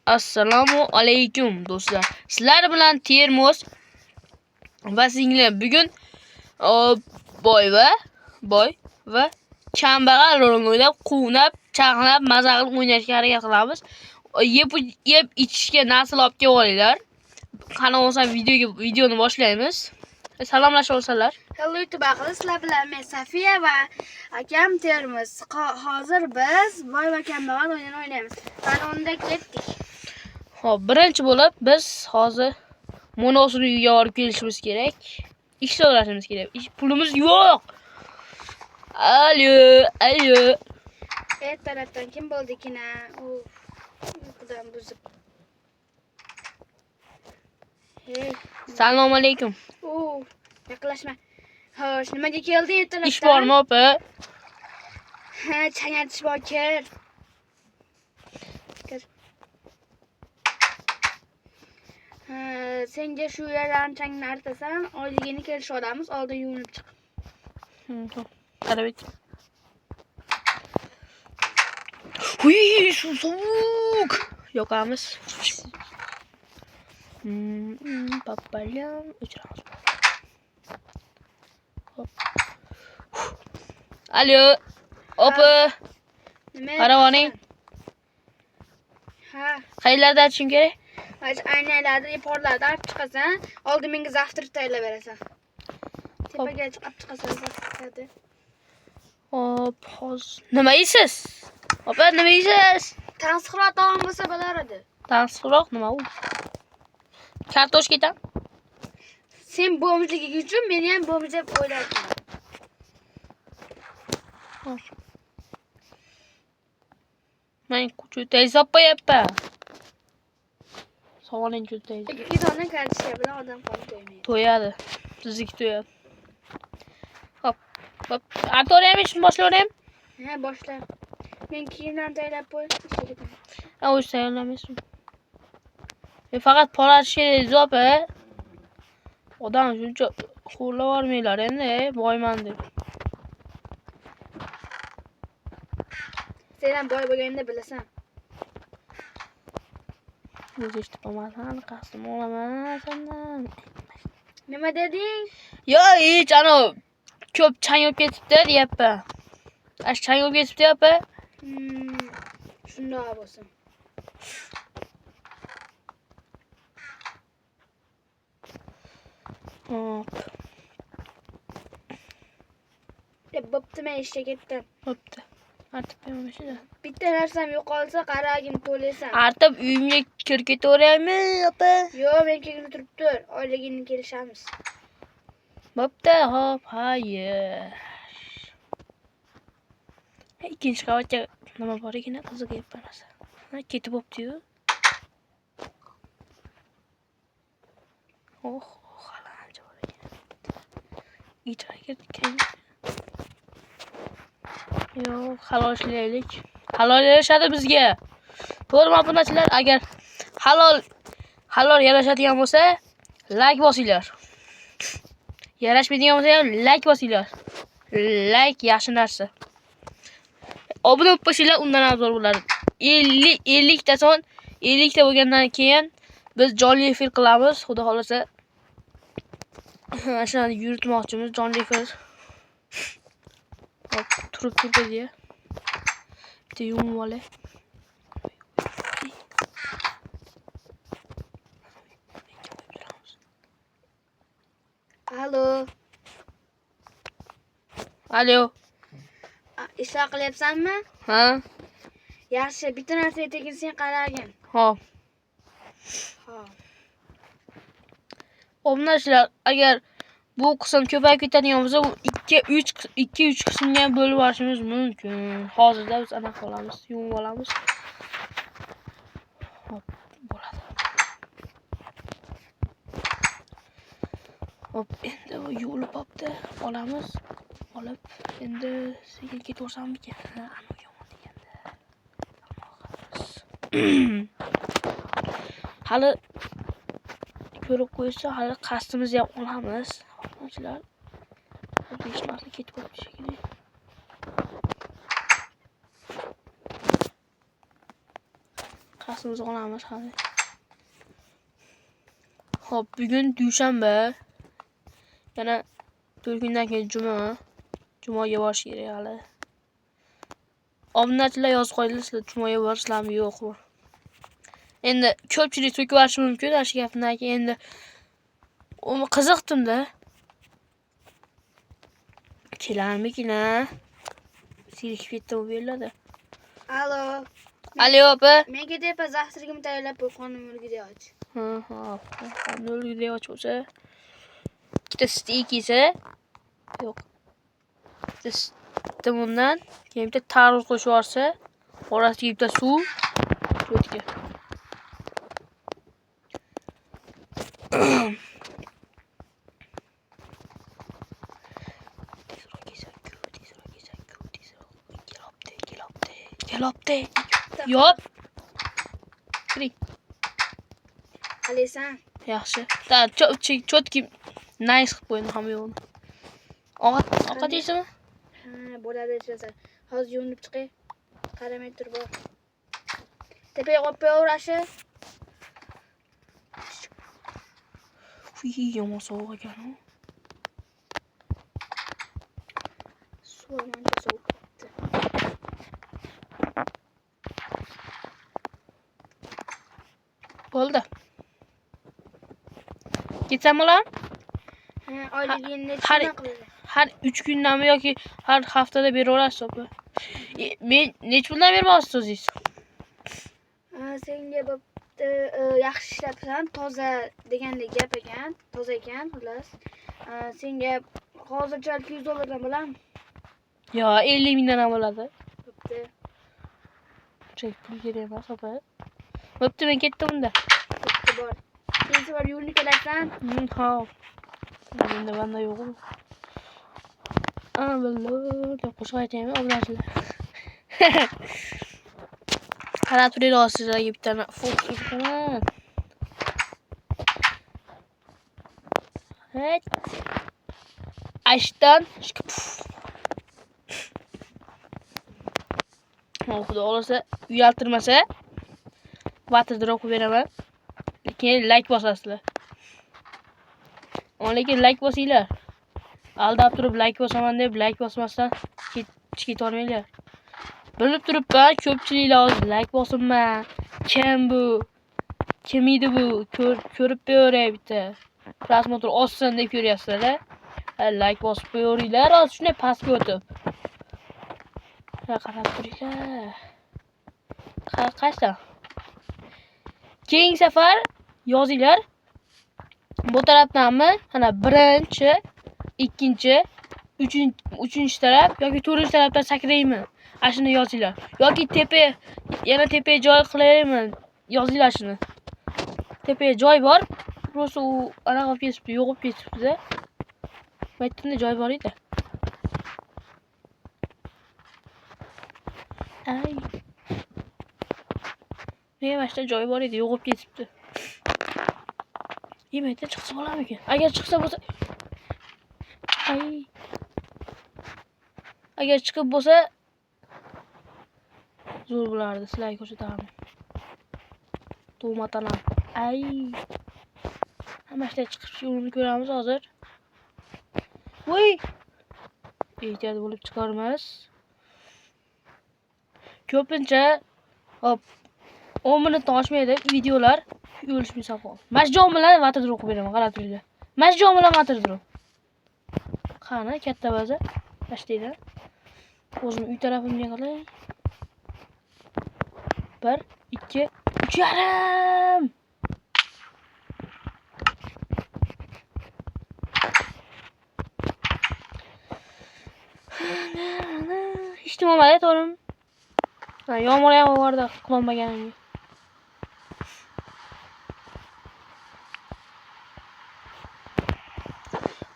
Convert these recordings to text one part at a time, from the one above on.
Assalomu alaykum do'stlar. Sizlar bilan Termos va singlim bugun boy va kambag'al rolini o'ynab, quvnab, chaqnab, maza qilib o'ynashga harakat qilamiz. Yeb ichishga narsa olib kelib olinglar. Qani bo'lsa videoni boshlaymiz. Salomlashib olsalar. Hello YouTube ahli, sizlar bilan men Safiya va akam Termos. Hozir biz boy va kambag'al o'yinini o'ynaymiz. Mana unda ketdik. Xo'p, birinchi bo'lib biz hozir monosini uyga olib kelishimiz kerak. Ish so'rashimiz kerak. Pulimiz yo'q. Alo. Tarafdan kim bo'ldikina? Uyqudan buzib. Hey. Assalomu alaykum. Yaqinlashma. Xo'sh, nimaga kelding ertalabdan? Ish bormi, opa? Ha, changartish bor, kir. Senga shu yerdan changni artasan, oyligini kelishib olamiz, oldin yuvinib chiq. Qarab et. Huy, shu sovuq. Yoqamiz. Papalyam o'chiramiz. Hop. Alo. Opa. Nima? Qaravoning. Ha. Qayerlarda aytishim kerak? Aynalarda, iporlarda olib chiqasan, oldin menga zavtr tayyorlab berasan. Tepaga chiqib chiqasan, zavtradi. Hop, hozir. Nima yeysiz? Opa, nima yeysiz? Transxirot olgan bo'lsa bo'lar edi. Transxirot nima u? Kartoshkadan? Sen bo'mjligi uchun meni ham bo'mj deb o'ylayapsan. Men kuchutay soppayapman. Savoling cho'taydi. Ikki dona kartoshka bilan odam qolib to'ymaydi. To'yadi. Sizniki to'yadi. Hop. Arto'raymish boshlayveraymi? Ha, boshla. Men kiyimlarni tayyorlab qo'y. O'zi tayyorlamaysan. Men faqat poratishga zopa. Odam shuncha xo'rlab olmaylar endi, boyman deb. Sen ham boy bo'lganingda bilasan. O'zi eshitmasan, qasdim olaman sendan. Nima deding? Yo, hech ko'p chang olib ketibdi, deyapman. Chang olib ketibdi, deyapman. Shundoq bo'lsin. Hop. Bo'pti, men ishga ketdim. Bo'pti. Artib qo'ymoqchi. Bitta narsam yo'qolsa, qaragin to'laysan. Artib uyimga kirib ketaveraymi, opa? Yo'q, men keyin turib tur. Oyligini kelishamiz. Bo'pti, hop, hayır. Ikkinchi qavatga nima bor ekan, qiziqib narsa. Ketib bo'pti-yu. Hali ancha bor ekan. Ichariga yo'q, halol ishlaylik. Halol yarashadi bizga. To'g'rimi, obunachilar? Agar halol yarashadigan bo'lsa, like bosinglar. Yarashmaydigan bo'lsa ham like bosinglar. Like yaxshi narsa. Obuna bo'lib qo'shinglar, undan afzal bo'ladi. 50 ta son, 50 ta bo'lgandan keyin biz jonli efir qilamiz, xudo xolasa. Ashuni yuritmoqchimiz, jonli efir. Hop, turib diye. Bitta yumib olay. Alo. Ish qilyapsanmi? Ha? Yaxshi, bitta narsaga tegilsang qaragin. Hop. Obunachilar, agar bu qism ko'payib ketadigan bo'lsa, 2-3 qismga bo'lib olishimiz mumkin. Hozirda biz anaqa qilamiz, yumib olamiz. Hop, bo'ladi. Hop, endi bu yo'lib qopti, olamiz. Olib, endi sekin ketaversammikan? Ana yomon deganda. Hali ko'rib qo'ysa, hali qasdimizni ham olamiz. Obunachilar, hech narsa ketib qolibdi shekilli. Nafasimizni olamiz hali. Hop, bugun dushanba. Yana 4 kundan keyin juma. Jumaga borish kerak hali. Obunachilar yozib qo'yinglar, jumaga borishlarim yo'qmi? Endi ko'pchilik to'kib yuborishi mumkin, ash gapdan keyin endi qiziqdim-da. Kelarmikin-a? Sirkib ketdi bu yerlarda. Alo. Alo, opa. Menga tepa zavtrigim tayyorlab qo'y, xonim o'rgida och. Nolga och bo'lsa. Ikkita steak yesa. Yo'q. Bitta bundan, keyin bitta tarvuz qo'shib yuborsa, orasiga bitta suv, cho'tka. Kelopti. Yop. Kiring. Alisan. Yaxshi. Da, cho'tki nice qilib qo'ydim ham yo'qni. Ovqat yeysizmi? Ha, bo'ladi ichasizlar. Hozir yuvinib chiqay. Qaramay tur bor. Tepaga qo'yib qo'yaverashi. Yomon sovuq ekan. Suv ancha sovuq ketdi. Bo'ldi. Ketsam bo'ladimi? Ha, oyligini har nechta qiladi? har 3 kundami yoki har haftada beraverasiz opa. Men nech puldan bermoqchisiz o'zingiz? Senga bo'pti, yaxshi ishlabsan, toza degandek gap ekan, toza ekan, xullas. Senga hozircha $200 bo'ladimi? Yo, 50 mingdan ham bo'ladi. Bo'pti. Chek pul kerak emas opa. Bo'pti, men ketdim unda. Bo'pti bor. Keyin bor yo'lni kelarsan. Hop. Endi banda yo'q. Billah, deb qo'shib aytaymi, obunachilar. Qarab turinglar, sizlarga bitta fokus qilaman. Hey. Ashdan. Xudo olsa, uyaltirmasa, water drop qilib beraman. Keyin like bosasizlar. Lekin like bosinglar. Aldab turib like bosaman deb like bosmasdan keta olmanglar. Bilib turibman, ko'pchiliklar hozir like bosinman. Kim bu? Kim edi bu? Ko'rib beray bitta. Prosmotr ossin deb ko'ryapsizlar. Like bosib qo'yinglar, hozir shunday pastga o'tib. Qarab turinglar. Qaysi? Keyingi safar yozinglar. Bu tarafdanmi? Mana birinchi, ikkinchi, uchinchi taraf yoki to'rtinchi tarafdan sakraymi? Ashuni yozinglar. Yoki yana tepaga joy qilaymi? Yozinglar shuni. Tepaga joy bor. Просто u anaqa qilib ketibdi, yo'qib ketibdi-da. Aytdimda joy bor edi. Ay. Men mashta joy bor edi, yo'qib ketibdi. Yemaydan chiqsa bo'larmikin? Agar chiqsa bo'lsa, ay. Agar chiqib bo'lsa, zo'r bo'lardi. Sizlarga ko'rsataman. To'matalar. Ay. Hammashda chiqib yo'lni ko'ramiz hozir. Voy. Ehtiyot bo'lib chiqarmiz. Ko'pincha hop 10 minutdan oshmaydi videolar o'lishmasa qol. Majjon bilan water drop qilib beraman, qarab turinglar. Majjon bilan water drop. Qani katta baza tashlaydi. O'zim uy tarafimga qalay. 1 2 3,5. Hech nima bo'lmadi, to'g'rimi? Yomg'ir yog'ardi, qilolmaganim.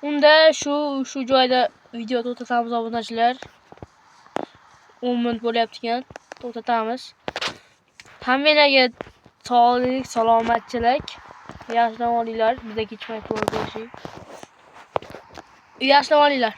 Unda shu joyda video to'xtatamiz obunachilar. 10 minut bo'lyapti ekan. To'xtatamiz. Hammalarga sog'lik, salomatchilik. Yaxshilab olinglar. Bizga kechmay to'g'ri bo'lishing. Yaxshilab olinglar.